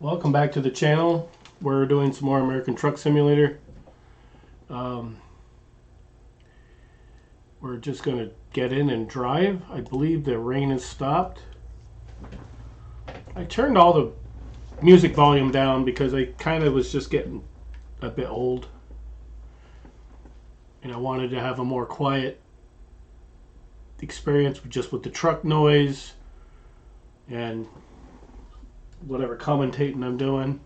Welcome back to the channel. We're doing some more American Truck Simulator. We're just going to get in and drive. I believe the rain has stopped. I turned all the music volume down because I kind of was just getting a bit old. And I wanted to have a more quiet experience with the truck noise and whatever commentating I'm doing.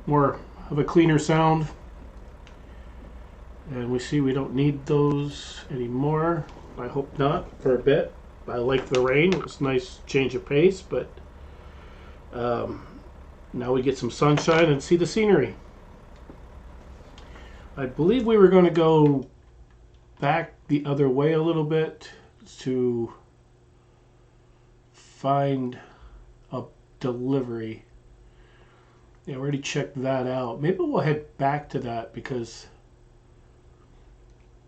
More of a cleaner sound. And we see we don't need those anymore. I hope not for a bit. I like the rain. It was a nice change of pace, but now we get some sunshine and see the scenery. I believe we were going to go back the other way a little bit to find a delivery. Yeah, I already checked that out. Maybe we'll head back to that because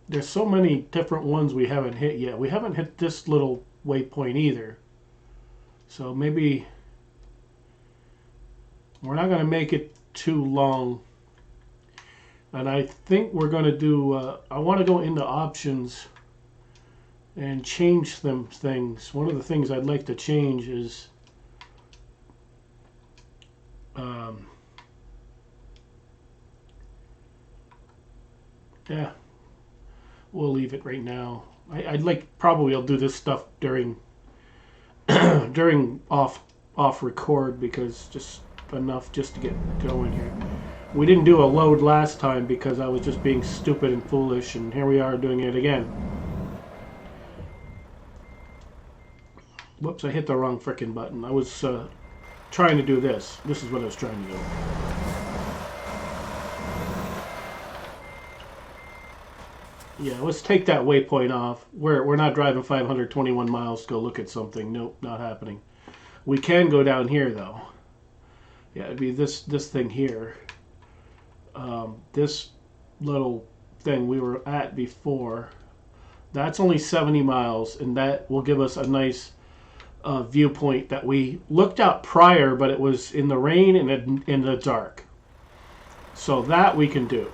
there's so many different ones we haven't hit yet. We haven't hit this little waypoint either. So maybe we're not going to make it too long. And I think we're going to do, I want to go into options and change some things. One of the things I'd like to change is yeah, we'll leave it right now. I'd like, probably I'll do this stuff during during off record because just enough just to get going here. We didn't do a load last time because I was just being stupid and foolish, and here we are doing it again. Whoops, I hit the wrong frickin' button. I was trying to do this. This is what I was trying to do. Yeah, let's take that waypoint off. We're not driving 521 miles to go look at something. Nope, not happening. We can go down here though. Yeah, it'd be this thing here. This little thing we were at before. That's only 70 miles, and that will give us a nice viewpoint that we looked out prior, but it was in the rain and in the dark. So that we can do.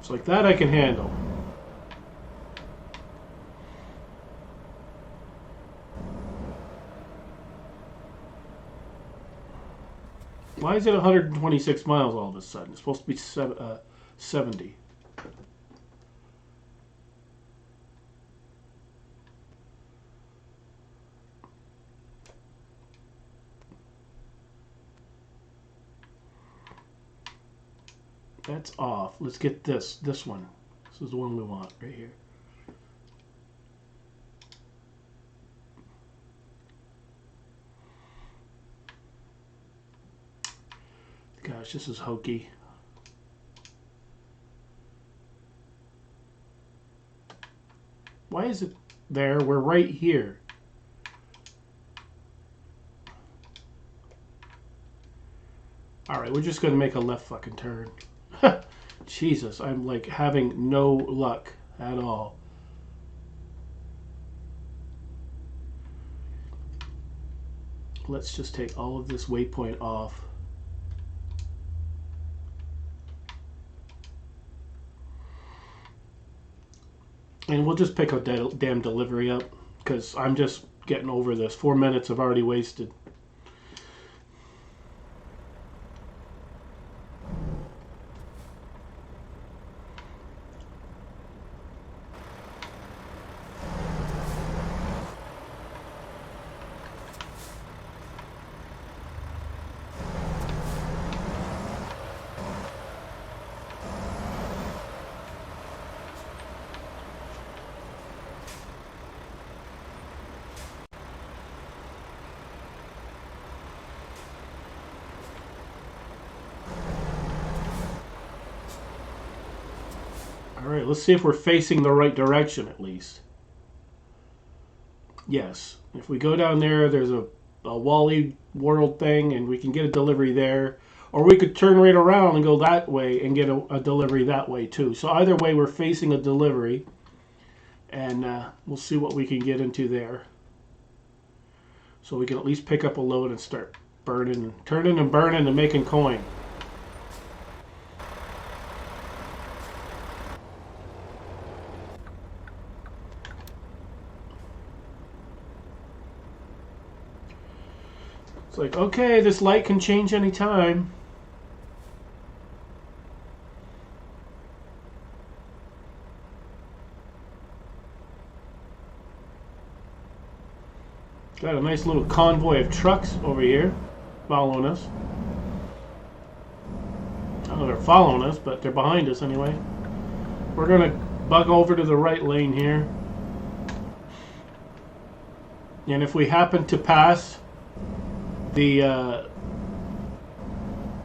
So like that I can handle. Why is it 126 miles all of a sudden? It's supposed to be 70. That's off. Let's get this one. This is the one we want right here. Gosh, this is hokey. Why is it there? We're right here. Alright, we're just going to make a left fucking turn. Jesus, I'm like having no luck at all. Let's just take all of this waypoint off. And we'll just pick a damn delivery up because I'm just getting over this. 4 minutes I've already wasted. Alright, let's see if we're facing the right direction at least. Yes. If we go down there, there's a Wally World thing, and we can get a delivery there. Or we could turn right around and go that way and get a delivery that way too. So either way, we're facing a delivery, and we'll see what we can get into there. So we can at least pick up a load and start burning, turning and burning and making coin. It's like, okay, this light can change anytime. Got a nice little convoy of trucks over here following us. I don't know if they're following us, but they're behind us anyway. We're going to bug over to the right lane here. And if we happen to pass the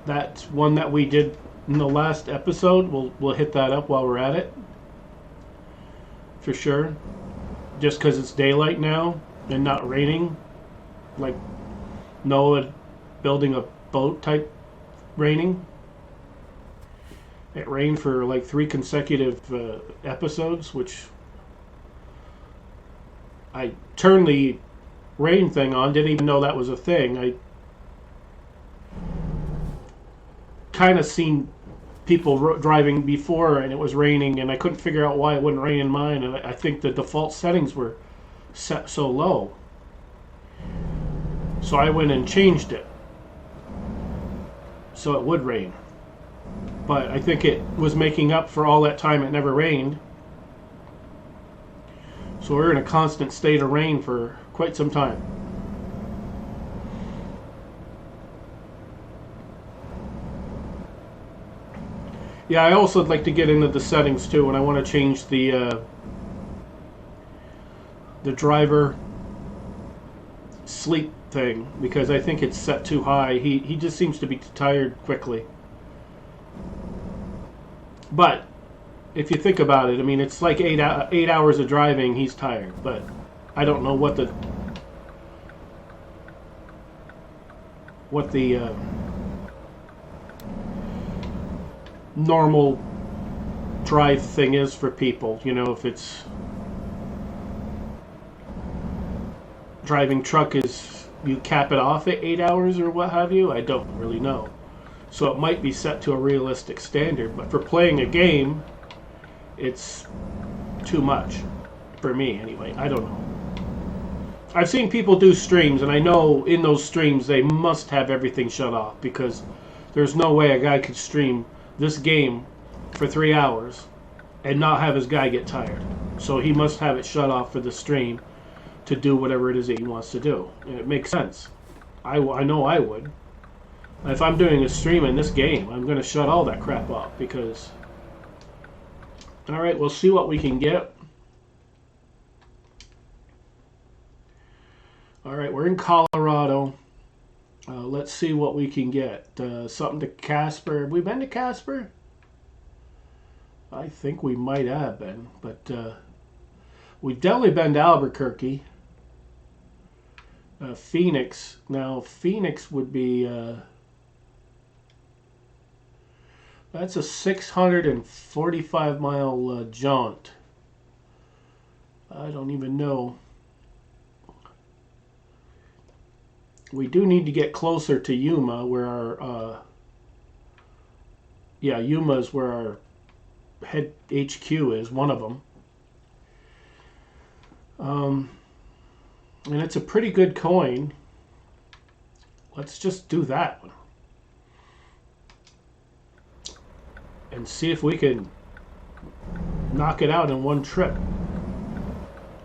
that one that we did in the last episode, we'll hit that up while we're at it. For sure. Just because it's daylight now and not raining, like Noah building a boat type raining. It rained for like 3 consecutive episodes, which I turned the rain thing on, didn't even know that was a thing. I kind of seen people driving before and it was raining, and I couldn't figure out why it wouldn't rain in mine, and I think the default settings were set so low. So I went and changed it so it would rain. But I think it was making up for all that time it never rained. So we're in a constant state of rain for quite some time. Yeah, I also would like to get into the settings too, and I want to change the driver sleep thing, because I think it's set too high. He just seems to be tired quickly. But if you think about it, I mean, it's like 8 hours of driving. He's tired, but I don't know what the normal drive thing is for people. You know, if it's driving truck is you cap it off at 8 hours or what have you. I don't really know. So it might be set to a realistic standard, but for playing a game, it's too much for me anyway. I don't know. I've seen people do streams, and I know in those streams they must have everything shut off, because there's no way a guy could stream this game for 3 hours and not have his guy get tired. So he must have it shut off for the stream to do whatever it is that he wants to do. And it makes sense. I know I would. If I'm doing a stream in this game, I'm going to shut all that crap off, because... Alright, we'll see what we can get. Alright, we're in Colorado. Let's see what we can get. Something to Casper. Have we been to Casper? I think we might have been, but we've definitely been to Albuquerque. Phoenix. Now, Phoenix would be... that's a 645-mile jaunt. I don't even know. We do need to get closer to Yuma, where our... yeah, Yuma is where our head HQ is, one of them. And it's a pretty good coin. Let's just do that one. And see if we can knock it out in one trip.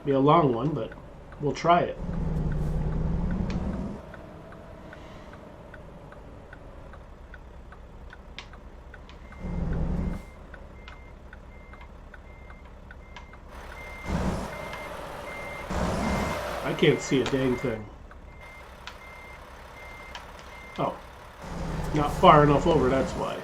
Be a long one, but we'll try it. I can't see a dang thing. Oh. Not far enough over, that's why.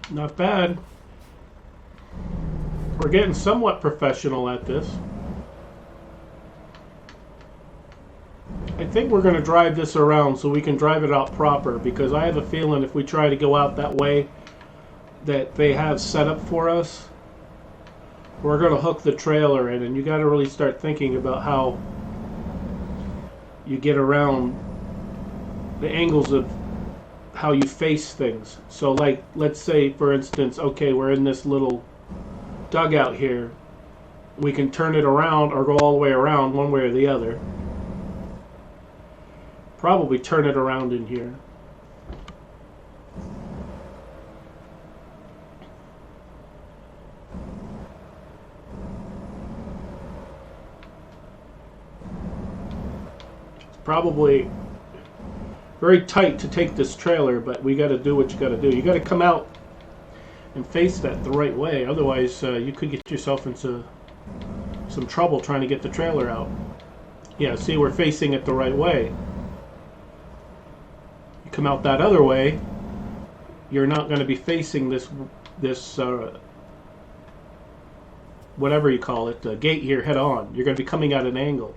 Not bad. We're getting somewhat professional at this. I think we're going to drive this around so we can drive it out proper, because I have a feeling if we try to go out that way that they have set up for us, we're going to hook the trailer in, and you got to really start thinking about how you get around the angles of how you face things. So like, let's say for instance, okay, we're in this little dugout here. We can turn it around or go all the way around one way or the other. Probably turn it around in here. It's probably very tight to take this trailer, but we got to do what you got to do. You got to come out and face that the right way. Otherwise, you could get yourself into some trouble trying to get the trailer out. Yeah, see, we're facing it the right way. You come out that other way, you're not going to be facing this whatever you call it, the gate here head on. You're going to be coming at an angle.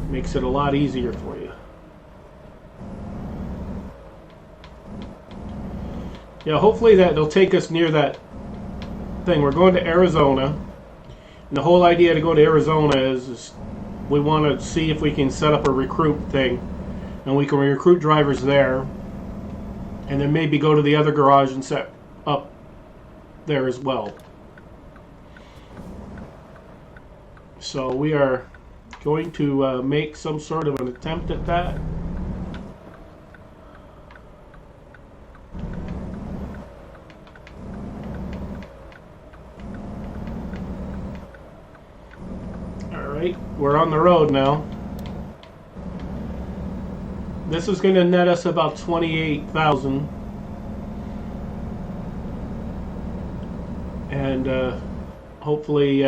Makes it a lot easier for you. Yeah, hopefully that'll take us near that thing. We're going to Arizona. And the whole idea to go to Arizona is we want to see if we can set up a recruit thing. And we can recruit drivers there. And then maybe go to the other garage and set up there as well. So we are going to make some sort of an attempt at that. Alright, we're on the road now. This is going to net us about 28,000. And hopefully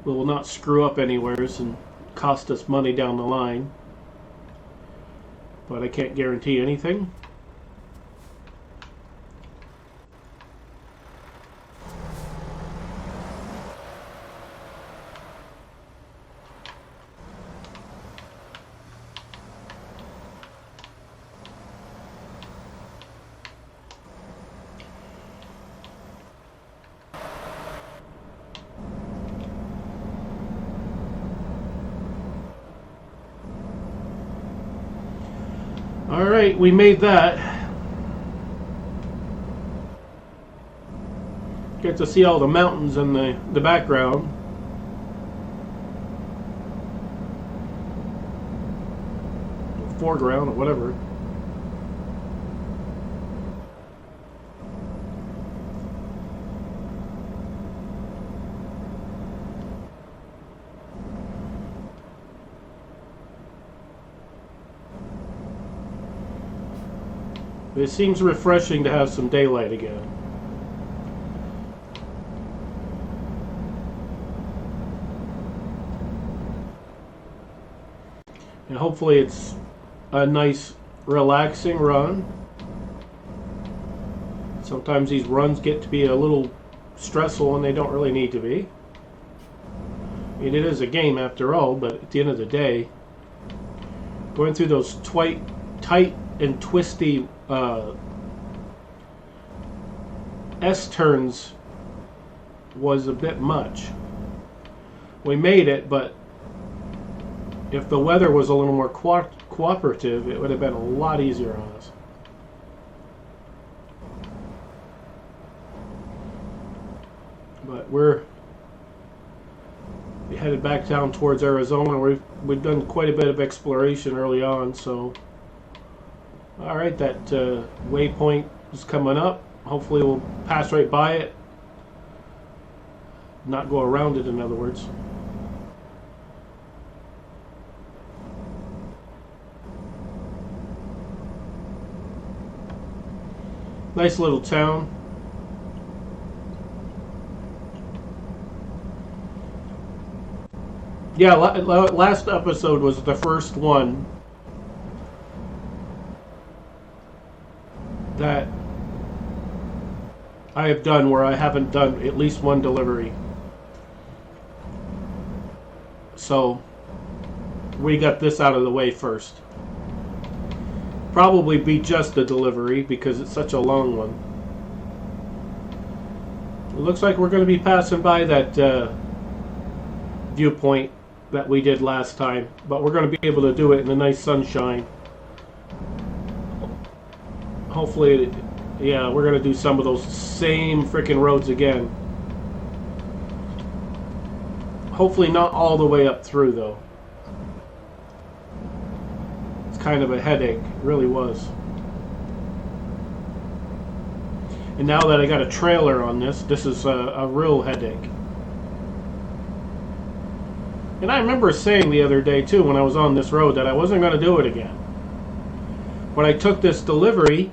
we will not screw up anywheres and cost us money down the line. But I can't guarantee anything. Alright, we made that. Get to see all the mountains in the background. Foreground or whatever. It seems refreshing to have some daylight again. And hopefully it's a nice relaxing run. Sometimes these runs get to be a little stressful and they don't really need to be. I mean, it is a game after all, but at the end of the day, going through those tight and twisty S-turns was a bit much. We made it, but if the weather was a little more cooperative, it would have been a lot easier on us. But we're headed back down towards Arizona. We've done quite a bit of exploration early on, so alright, that waypoint is coming up. Hopefully we'll pass right by it. Not go around it, in other words. Nice little town. Yeah, last episode was the first one that I have done where I haven't done at least one delivery. So we got this out of the way first. Probably be just a delivery because it's such a long one. It looks like we're going to be passing by that viewpoint that we did last time, but we're going to be able to do it in the nice sunshine. Hopefully, yeah, we're going to do some of those same freaking roads again. Hopefully not all the way up through, though. It's kind of a headache. It really was. And now that I got a trailer on this, this is a real headache. And I remember saying the other day, too, when I was on this road, that I wasn't going to do it again. But I took this delivery,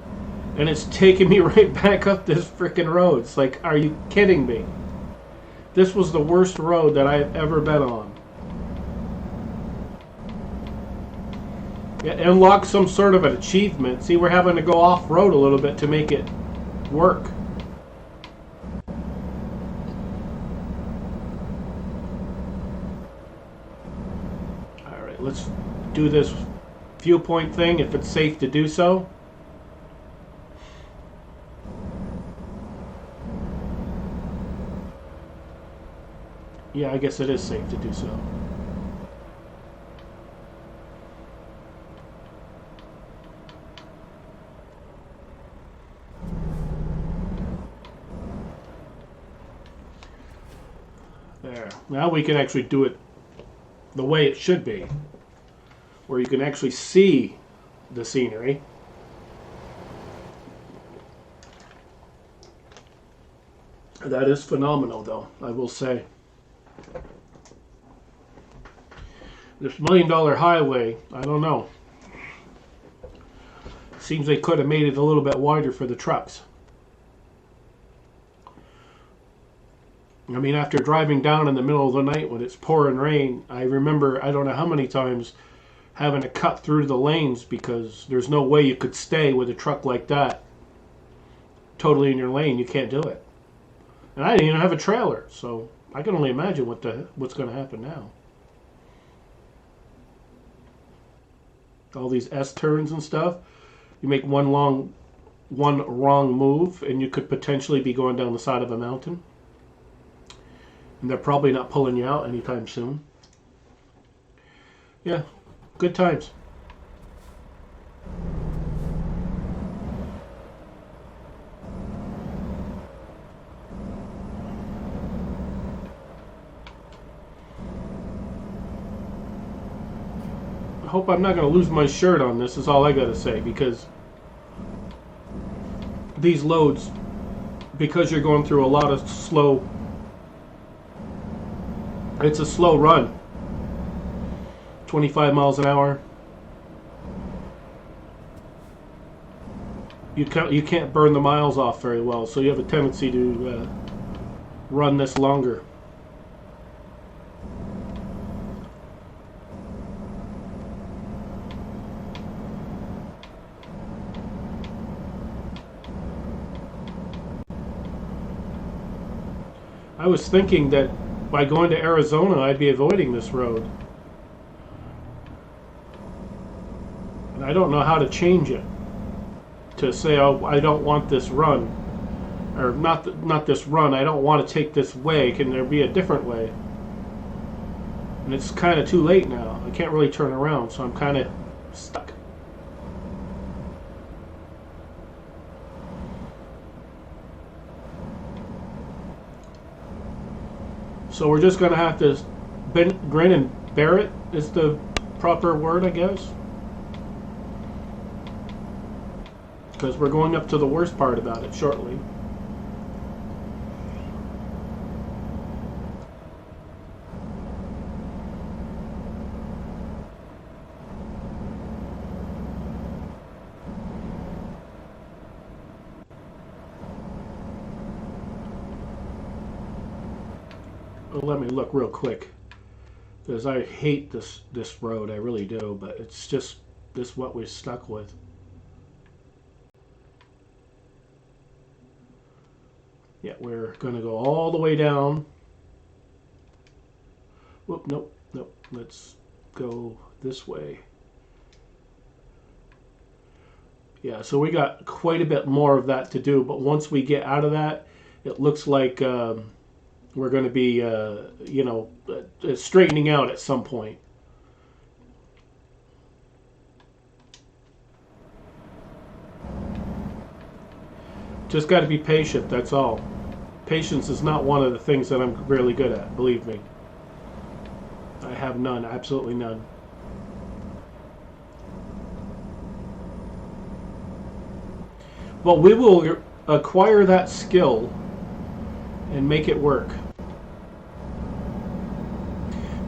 and it's taking me right back up this freaking road. It's like, are you kidding me? This was the worst road that I've ever been on. It unlocked some sort of an achievement. See, we're having to go off-road a little bit to make it work. Alright, let's do this viewpoint thing if it's safe to do so. Yeah, I guess it is safe to do so. There. Now we can actually do it the way it should be, where you can actually see the scenery. That is phenomenal, though, I will say. This $1 million highway, I don't know. Seems they could have made it a little bit wider for the trucks. I mean, after driving down in the middle of the night when it's pouring rain, I remember, I don't know how many times, having to cut through the lanes because there's no way you could stay with a truck like that totally in your lane. You can't do it. And I didn't even have a trailer, so I can only imagine what's going to happen now. All these S-turns and stuff. You make one wrong move, and you could potentially be going down the side of a mountain. And they're probably not pulling you out anytime soon. Yeah, good times. I hope I'm not going to lose my shirt on this, is all I got to say, because these loads, because you're going through a lot of slow, it's a slow run. 25 miles an hour. You can't burn the miles off very well, so you have a tendency to run this longer. I was thinking that by going to Arizona, I'd be avoiding this road. And I don't know how to change it to say, oh, I don't want this run. Or not this run, I don't want to take this way. Can there be a different way? And it's kind of too late now. I can't really turn around, so I'm kind of stuck. So we're just going to have to grin and bear it, is the proper word, I guess. Because we're going up to the worst part about it shortly. Let me look real quick, because I hate this road, I really do, but it's just this what we're stuck with. Yeah, we're going to go all the way down. Whoop, nope, nope. Let's go this way. Yeah, so we got quite a bit more of that to do, but once we get out of that, it looks like we're going to be, straightening out at some point. Just got to be patient, that's all. Patience is not one of the things that I'm really good at, believe me. I have none, absolutely none. Well, we will acquire that skill and make it work.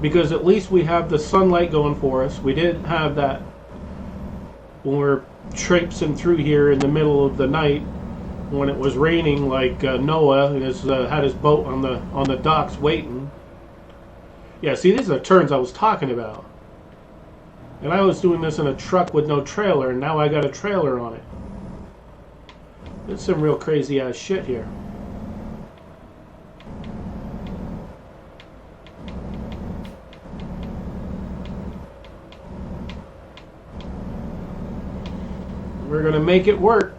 Because at least we have the sunlight going for us. We didn't have that when we're traipsing through here in the middle of the night when it was raining, like Noah had his boat on the docks waiting. Yeah, see, these are the turns I was talking about. And I was doing this in a truck with no trailer, and now I got a trailer on it. It's some real crazy ass shit here. We're gonna make it work.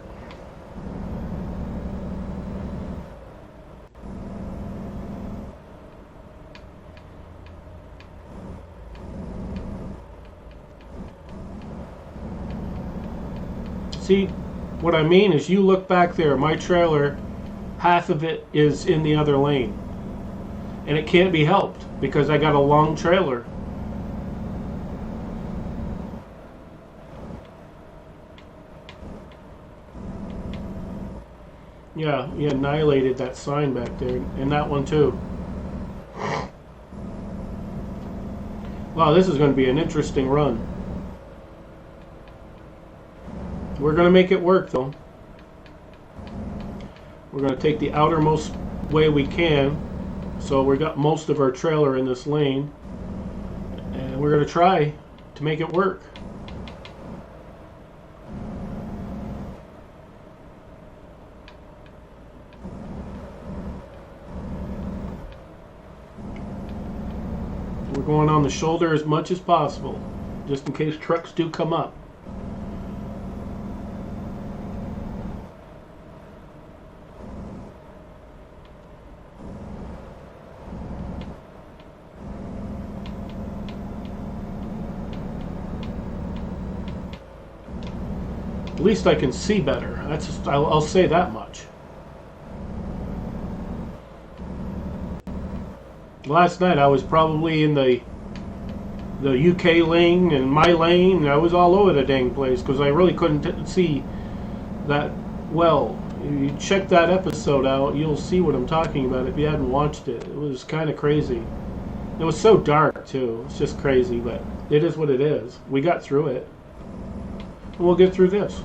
See, what I mean is you look back there, my trailer, half of it is in the other lane. And it can't be helped because I got a long trailer. Yeah, he annihilated that sign back there, and that one too. Wow, this is going to be an interesting run. We're going to make it work, though. We're going to take the outermost way we can. So we got most of our trailer in this lane. And we're going to try to make it work. We're going on the shoulder as much as possible, just in case trucks do come up. At least I can see better. I'll say that much. Last night I was probably in the UK lane and my lane. I was all over the dang place because I really couldn't see that well. If you check that episode out, you'll see what I'm talking about if you hadn't watched it. It was kind of crazy. It was so dark too. It's just crazy, but it is what it is. We got through it. And we'll get through this.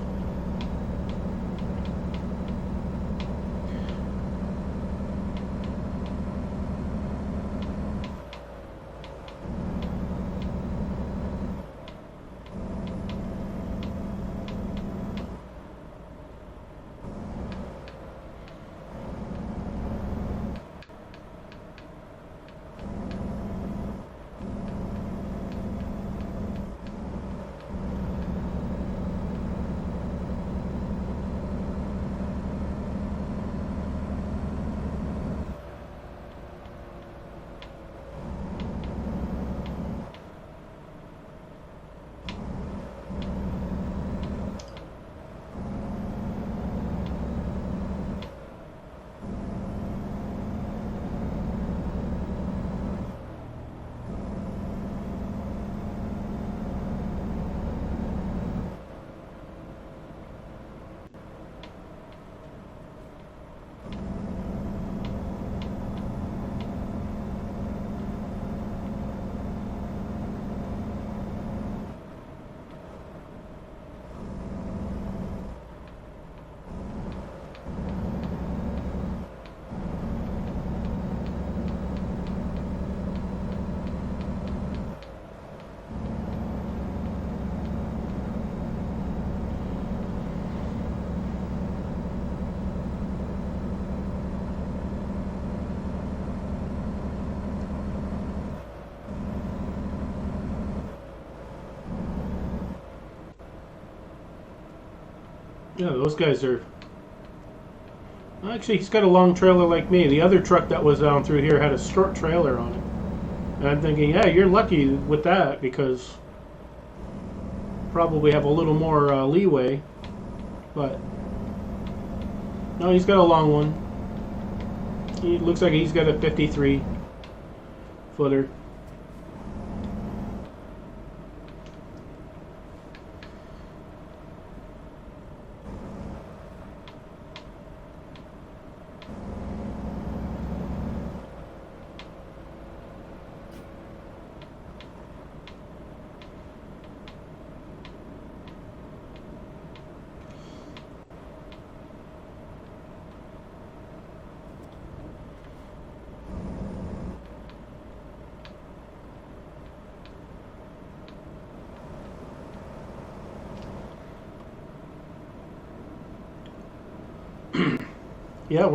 Yeah, those guys are. Actually, he's got a long trailer like me. The other truck that was down through here had a short trailer on it. And I'm thinking, yeah, you're lucky with that because probably have a little more leeway. But no, he's got a long one. He looks like he's got a 53 footer. Yeah,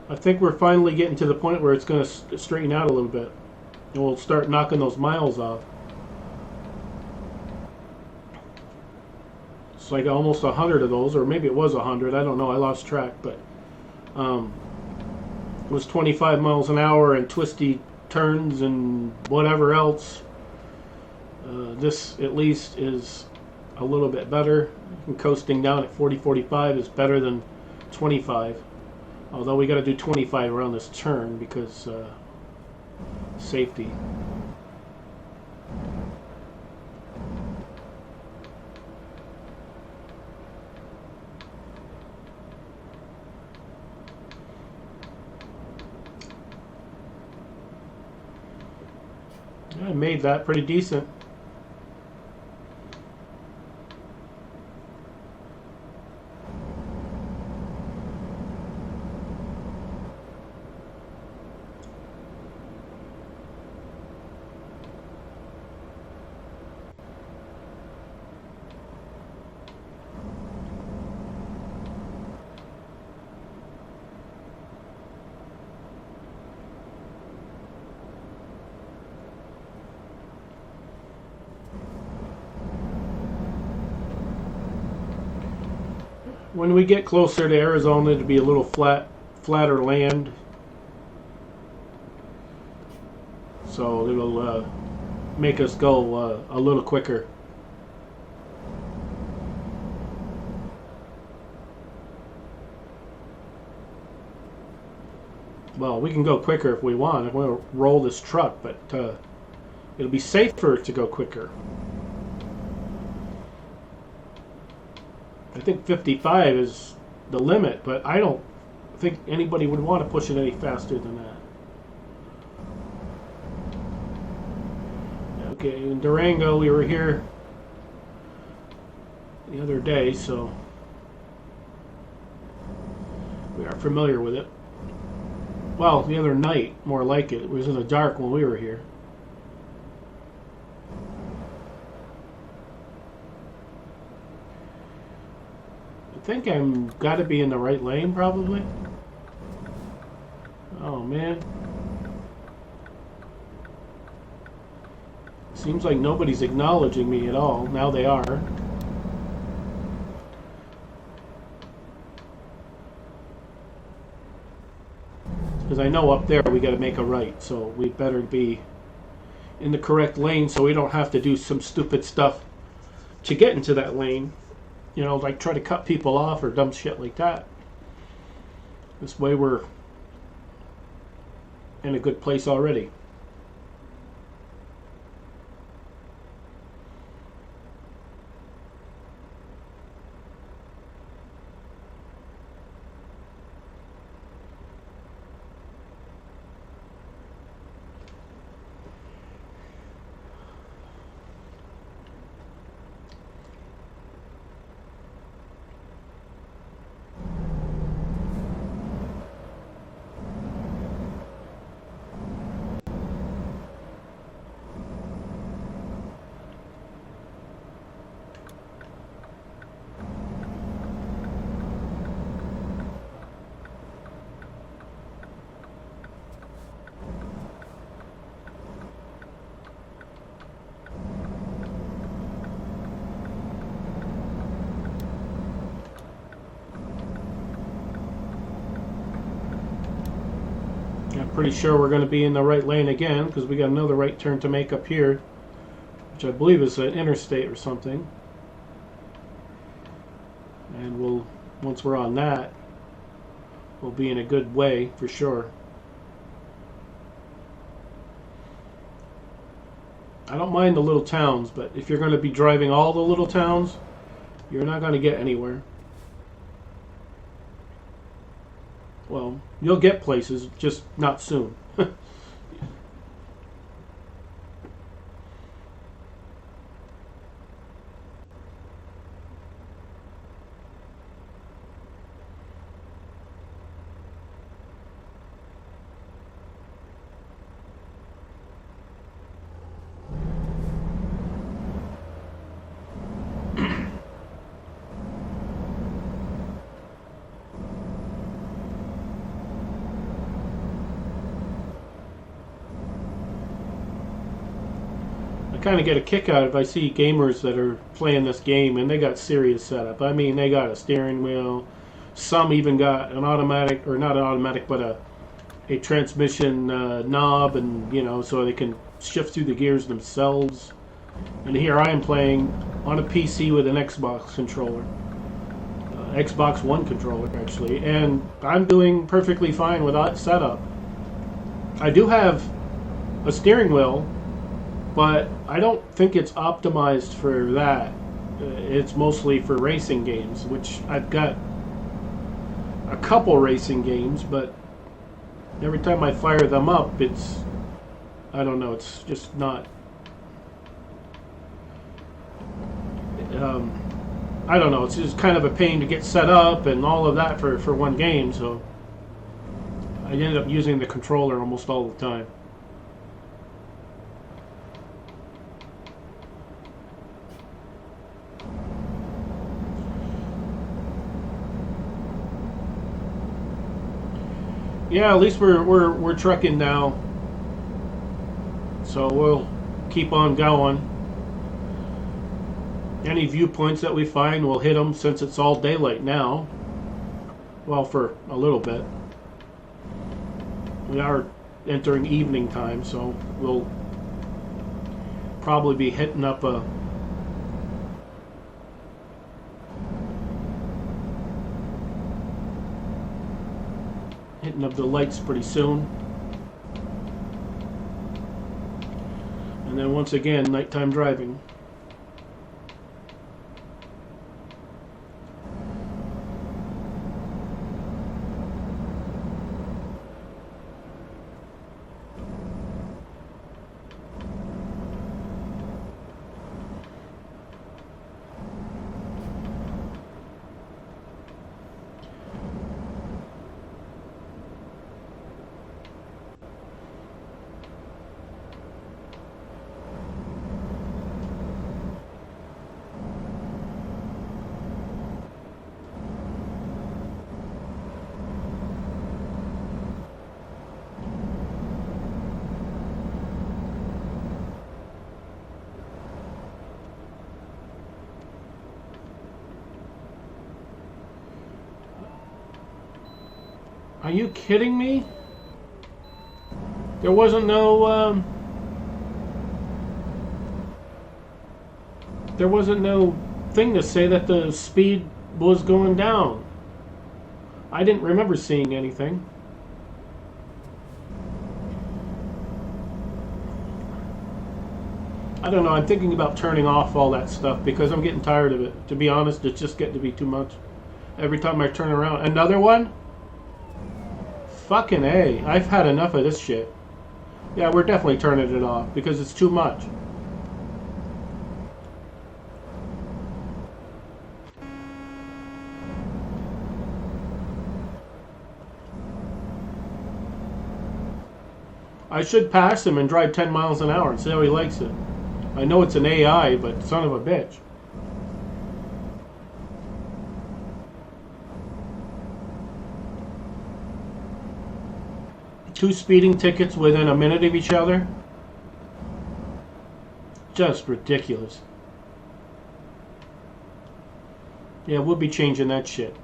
I think we're finally getting to the point where it's going to straighten out a little bit. And we'll start knocking those miles off. It's like almost 100 of those, or maybe it was 100. I don't know. I lost track, but it was 25 miles an hour and twisty turns and whatever else. This at least is a little bit better. And coasting down at 40-45 is better than 25. Although we got to do 25 around this turn because safety. I made that pretty decent. When we get closer to Arizona, it'll be a little flatter land, so it'll make us go a little quicker. Well, we can go quicker if we want. If we want to roll this truck, but it'll be safer to go quicker. I think 55 is the limit, but I don't think anybody would want to push it any faster than that. Okay, in Durango, we were here the other day, so we are familiar with it. Well, the other night, more like it. It was in the dark when we were here. I think I'm got to be in the right lane, probably. Oh, man. Seems like nobody's acknowledging me at all. Now they are. Because I know up there we got to make a right, so we better be in the correct lane so we don't have to do some stupid stuff to get into that lane. You know, like try to cut people off or dumb shit like that. This way we're in a good place already. pretty sure we're going to be in the right lane again because we got another right turn to make up here, which I believe is an interstate or something. And we'll, once we're on that, we'll be in a good way for sure. I don't mind the little towns, but if you're going to be driving all the little towns, you're not going to get anywhere. Well, you'll get places, just not soon. I kind of get a kick out if I see gamers that are playing this game and they got serious setup. I mean, they got a steering wheel. Some even got an automatic, or not an automatic, but a transmission knob, and you know, so they can shift through the gears themselves. And here I am playing on a PC with an Xbox controller, Xbox One controller actually, and I'm doing perfectly fine with that setup. I do have a steering wheel, but I don't think it's optimized for that. It's mostly for racing games, which I've got a couple racing games, but every time I fire them up, it's, I don't know, it's just not, I don't know, it's just kind of a pain to get set up and all of that for one game, so I ended up using the controller almost all the time. Yeah, at least we're trucking now, so we'll keep on going. Any viewpoints that we find, we'll hit them since it's all daylight now. Well, for a little bit. We are entering evening time, so we'll probably be hitting up a of the lights pretty soon, and then once again nighttime driving. Are you kidding me? There wasn't no there wasn't no thing to say that the speed was going down. I didn't remember seeing anything. I don't know, I'm thinking about turning off all that stuff because I'm getting tired of it. To be honest, it's just getting to be too much. Every time I turn around. Another one? Fucking A. I've had enough of this shit. Yeah, we're definitely turning it off because it's too much. I should pass him and drive 10 miles an hour and see how he likes it. I know it's an AI, but son of a bitch. Two speeding tickets within a minute of each other? Just ridiculous. Yeah, we'll be changing that shit.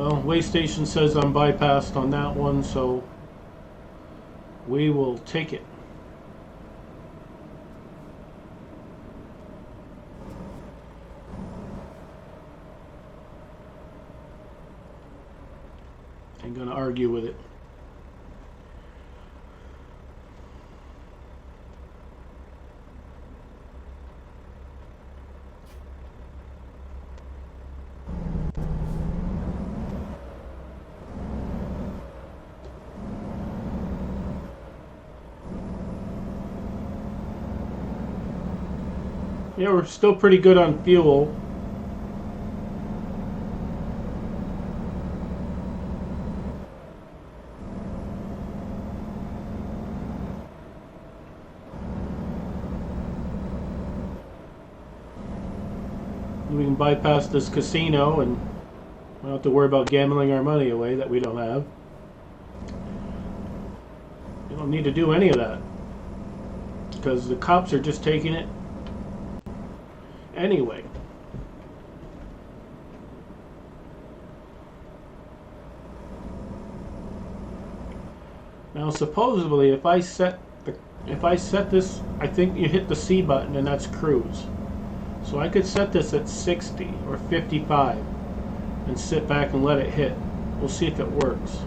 Well, way station says I'm bypassed on that one, so we will take it. I'm going to argue with it. Yeah, we're still pretty good on fuel. We can bypass this casino and we don't have to worry about gambling our money away that we don't have. You don't need to do any of that because the cops are just taking it anyway. Now supposedly if I set this, I think you hit the C button and that's cruise. So I could set this at 60 or 55 and sit back and let it hit. We'll see if it works.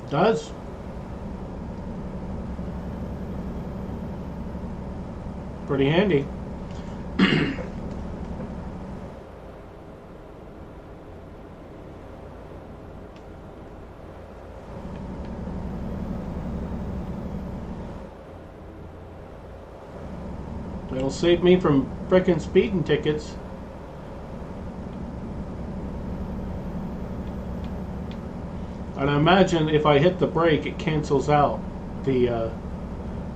It does. Pretty handy. It'll save me from frickin' speeding tickets. And I imagine if I hit the brake, it cancels out the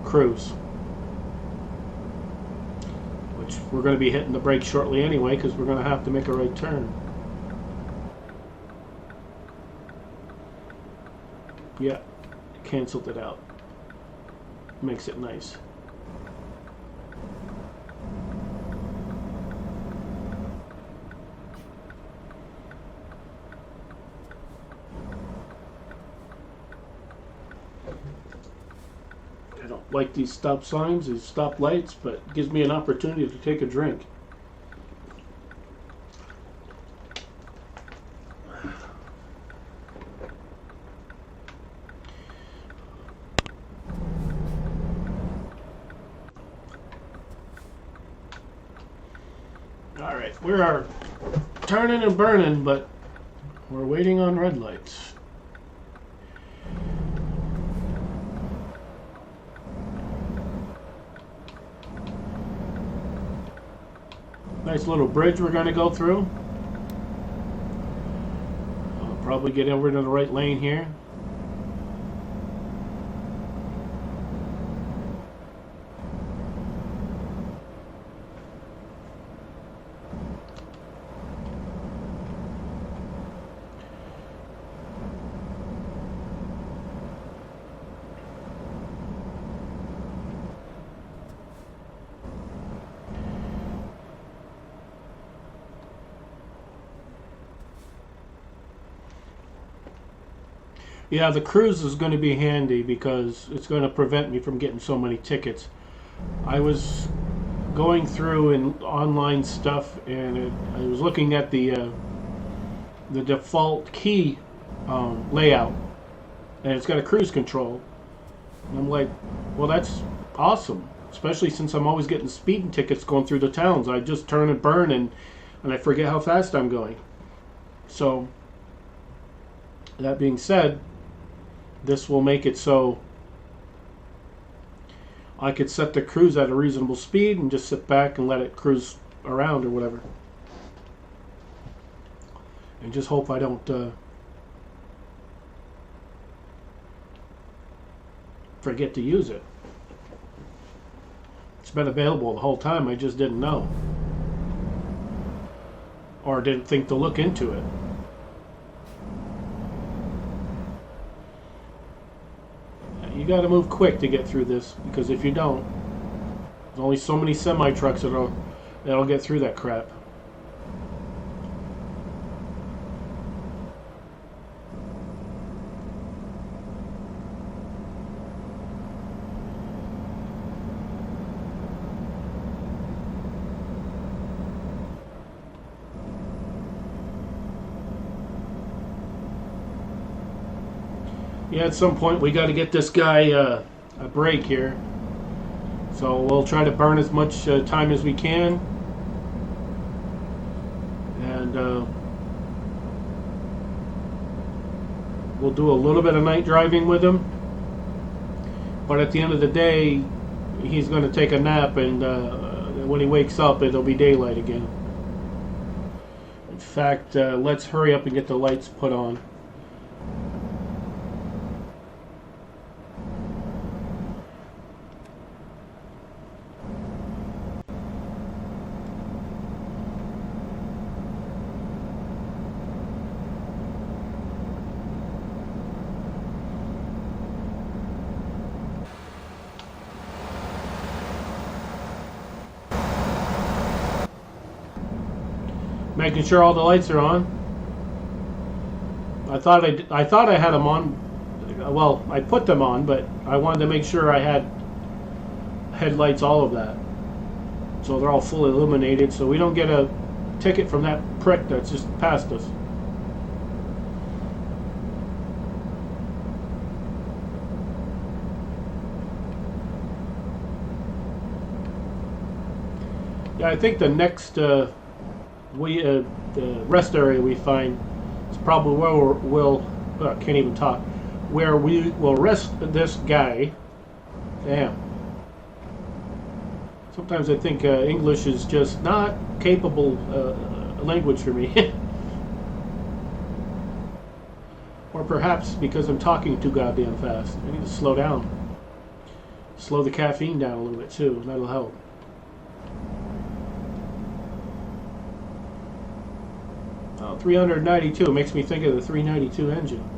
cruise. Which we're going to be hitting the brake shortly anyway because we're going to have to make a right turn. Yeah, canceled it out. Makes it nice. I don't like these stop signs, these stop lights, but it gives me an opportunity to take a drink. Alright, we are turning and burning, but we're waiting on red lights. Nice little bridge we're going to go through. I'll probably get over to the right lane here. Yeah, the cruise is going to be handy because it's going to prevent me from getting so many tickets. I was going through and online stuff, and I was looking at the default key layout, and it's got a cruise control. And I'm like, well, that's awesome, especially since I'm always getting speeding tickets going through the towns. I just turn and burn, and I forget how fast I'm going. So, that being said, this will make it so I could set the cruise at a reasonable speed and just sit back and let it cruise around or whatever. And just hope I don't forget to use it. It's been available the whole time, I just didn't know. Or didn't think to look into it. You got to move quick to get through this, because if you don't, there's only so many semi trucks that'll get through that crap. Yeah, at some point we got to get this guy a break here. So we'll try to burn as much time as we can. And we'll do a little bit of night driving with him. But at the end of the day, he's going to take a nap, and when he wakes up, it'll be daylight again. In fact, let's hurry up and get the lights put on. Making sure all the lights are on. I thought I had them on. Well, I put them on, but I wanted to make sure I had headlights, all of that, so they're all fully illuminated, so we don't get a ticket from that prick that's just passed us. Yeah, I think the next the rest area we find is probably where we'll can't even talk, where we will rest this guy. Damn. Sometimes I think English is just not capable language for me. Or perhaps because I'm talking too goddamn fast. I need to slow down. Slow the caffeine down a little bit too. That'll help. Oh, 392 makes me think of the 392 engine.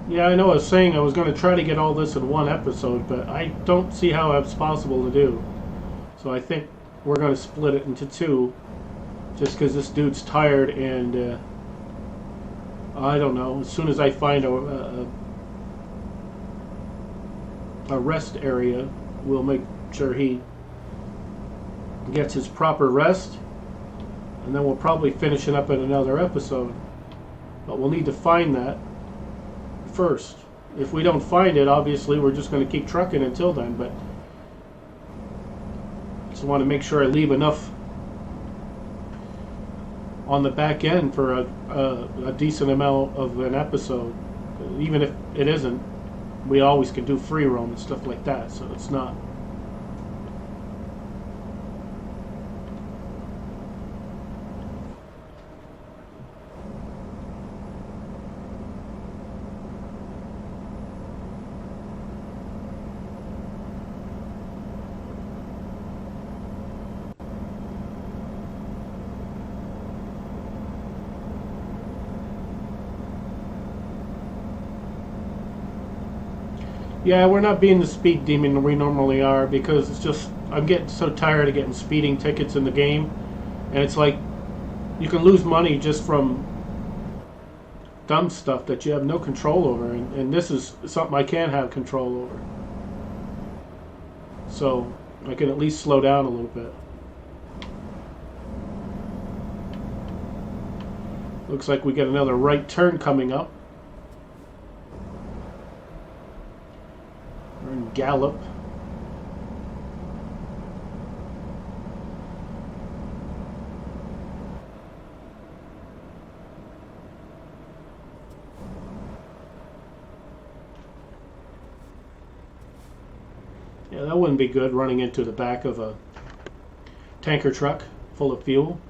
Yeah, I know I was saying I was going to try to get all this in one episode, but I don't see how that's possible to do. So I think we're going to split it into two, just because this dude's tired, and I don't know, as soon as I find a rest area, we'll make sure he gets his proper rest, and then we'll probably finish it up in another episode. But we'll need to find that first. If we don't find it, obviously we're just going to keep trucking until then, but just want to make sure I leave enough on the back end for a decent amount of an episode. Even if it isn't, we always can do free roam and stuff like that, so it's not. Yeah, we're not being the speed demon we normally are, because it's just, I'm getting so tired of getting speeding tickets in the game, and it's like you can lose money just from dumb stuff that you have no control over, and this is something I can have control over. So I can at least slow down a little bit. Looks like we get another right turn coming up. in Gallup. Yeah, that wouldn't be good, running into the back of a tanker truck full of fuel.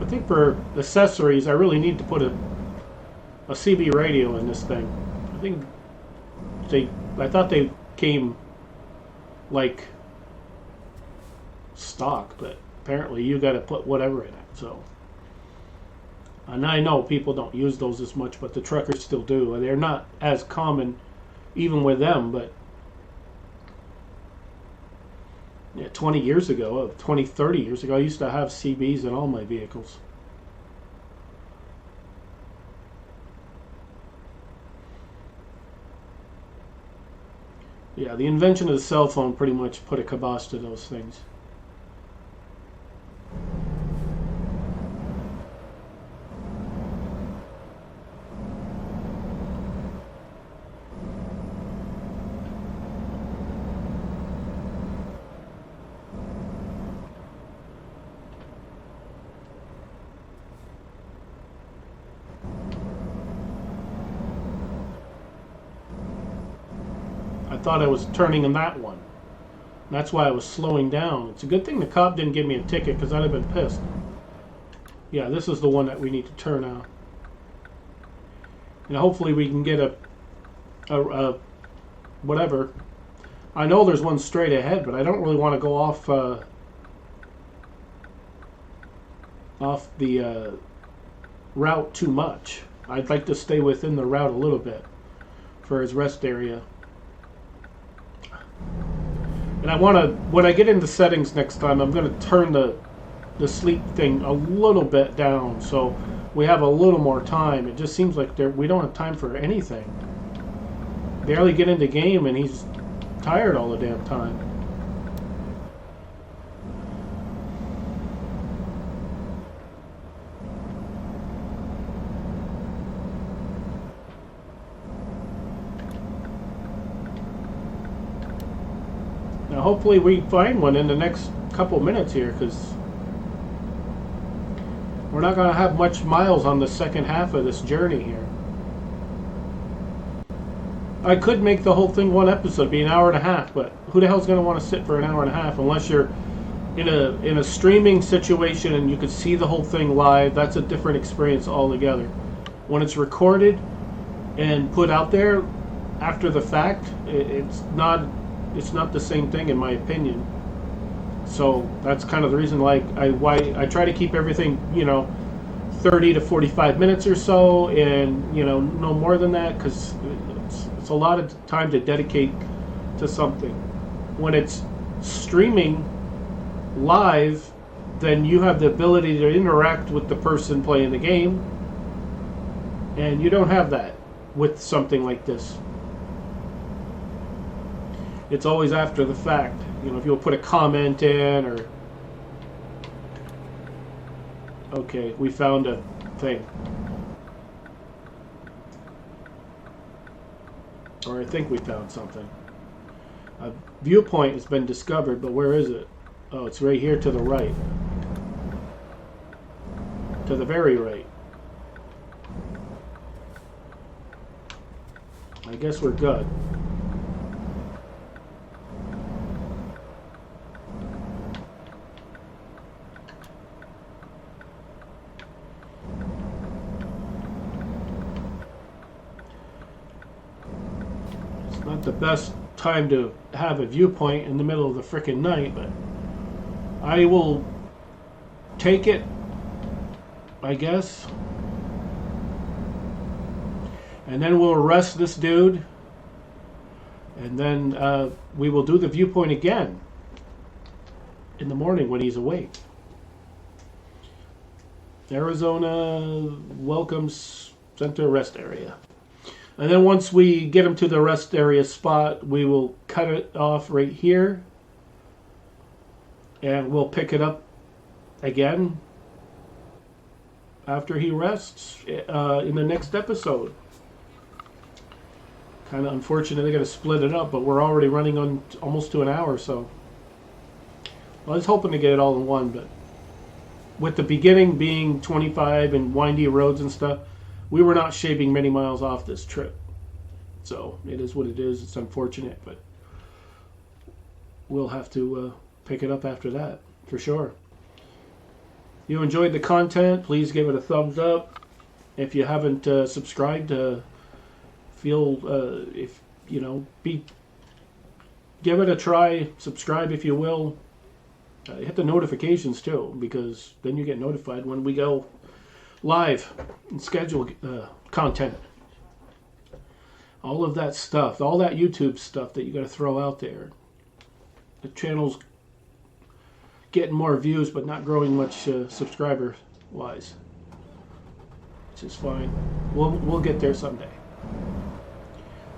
I think for accessories, I really need to put a CB radio in this thing. I think I thought they came like stock, but apparently you got to put whatever in it. So, and I know people don't use those as much, but the truckers still do. They're not as common, even with them. But yeah, 20 years ago, 20, 30 years ago, I used to have CBs in all my vehicles. Yeah, the invention of the cell phone pretty much put a kibosh to those things. I thought I was turning in that one. That's why I was slowing down. It's a good thing the cop didn't give me a ticket, because I'd have been pissed. Yeah, this is the one that we need to turn out. And hopefully we can get a whatever. I know there's one straight ahead, but I don't really want to go off the route too much. I'd like to stay within the route a little bit for his rest area. And I want to, when I get into settings next time, I'm going to turn the sleep thing a little bit down so we have a little more time. It just seems like we don't have time for anything. Barely get into game and he's tired all the damn time. Now hopefully we find one in the next couple minutes here, because we're not going to have much miles on the second half of this journey here. I could make the whole thing one episode, be an hour and a half, but who the hell's going to want to sit for an hour and a half unless you're in a streaming situation and you could see the whole thing live? That's a different experience altogether. When it's recorded and put out there after the fact, it's not the same thing, in my opinion. So that's kind of the reason why I try to keep everything, 30 to 45 minutes or so, and no more than that, because it's a lot of time to dedicate to something. When it's streaming live, then you have the ability to interact with the person playing the game, and you don't have that with something like this. It's always after the fact. If you'll put a comment in, or... Okay, we found a thing. Or I think we found something. A viewpoint has been discovered, but where is it? Oh, it's right here to the right. To the very right. I guess we're good. Not the best time to have a viewpoint in the middle of the frickin' night, but I will take it, I guess. And then we'll arrest this dude, and then we will do the viewpoint again in the morning when he's awake. Arizona Welcome Center Rest Area. And then once we get him to the rest area spot, we will cut it off right here. And we'll pick it up again after he rests in the next episode. Kind of unfortunate they got to split it up, but we're already running on almost to an hour, so I was hoping to get it all in one, but with the beginning being 25 and windy roads and stuff, we were not shaving many miles off this trip. So it is what it is. It's unfortunate, but we'll have to pick it up after that for sure. If you enjoyed the content, please give it a thumbs up. If you haven't subscribed, if you know, give it a try. Subscribe if you will. Hit the notifications too, because then you get notified when we go live and schedule content. All of that stuff, all that YouTube stuff that you got to throw out there. The channel's getting more views, but not growing much subscriber wise, which is fine. We'll get there someday.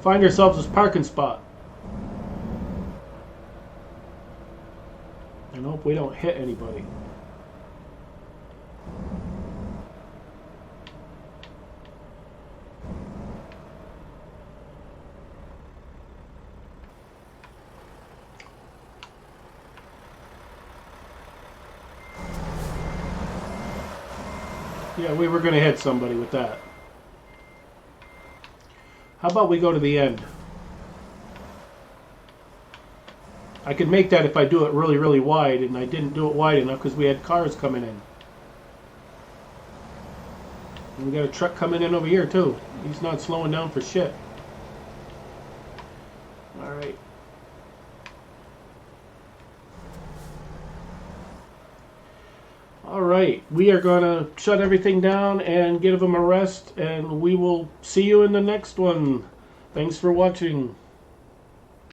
Find ourselves a parking spot. And hope we don't hit anybody. Yeah, we were going to hit somebody with that. How about we go to the end? I could make that if I do it really, really wide, and I didn't do it wide enough because we had cars coming in. And we got a truck coming in over here too. He's not slowing down for shit. Alright. Alright, we are going to shut everything down and give him a rest, and we will see you in the next one. Thanks for watching.